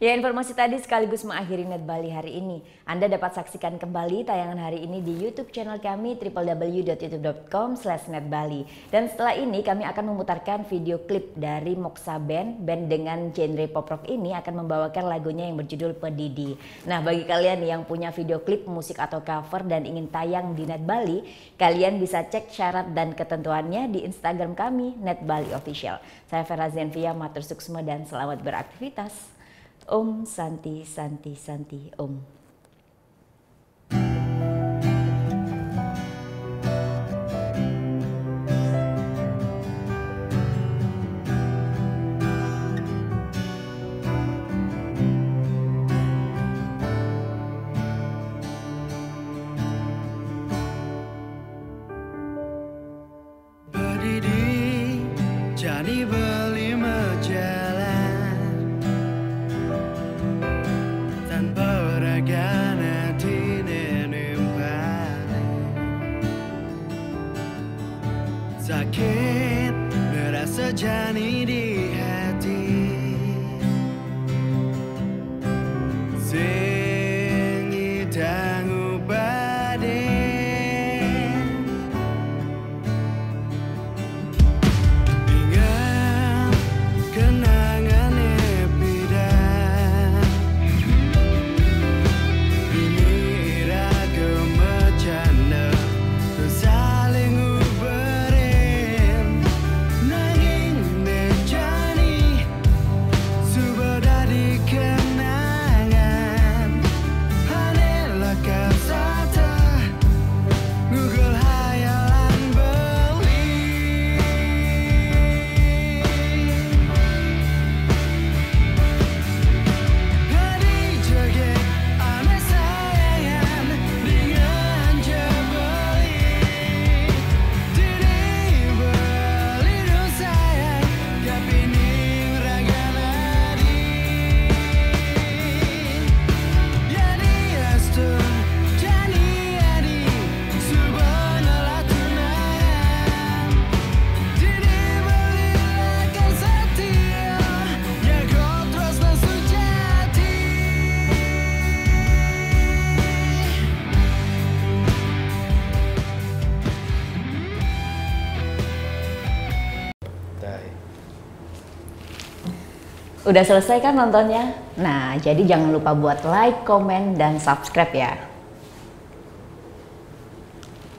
Ya, informasi tadi sekaligus mengakhiri Net Bali hari ini. Anda dapat saksikan kembali tayangan hari ini di YouTube channel kami www.youtube.com/netbali. Dan setelah ini kami akan memutarkan video klip dari Moksa Band. Band dengan genre pop rock ini akan membawakan lagunya yang berjudul Pedidi. Nah, bagi kalian yang punya video klip musik atau cover dan ingin tayang di Net Bali, kalian bisa cek syarat dan ketentuannya di Instagram kami Net Bali Official. Saya Vera Zenvia, matur suksma dan selamat beraktivitas. Om Santi Santi Santi Om. Pedidi jadi beli majalah tanpa raga nanti nimpa sakit merasa jani di hati sing idang ubaden ingat kenangan epidah ini iraga macana saling uberin nanging nejani subada di kenangan hanela kasata Google hayalan beli Gadi joget ame sayangan dengan jebeli Diri beli nu sayang kapining raganadi Jadi astun jani adi subhanallah tunangan Diri beli lakan setia ya kau terus sujati Udah selesai kan nontonnya? Nah, jadi jangan lupa buat like, komen, dan subscribe ya.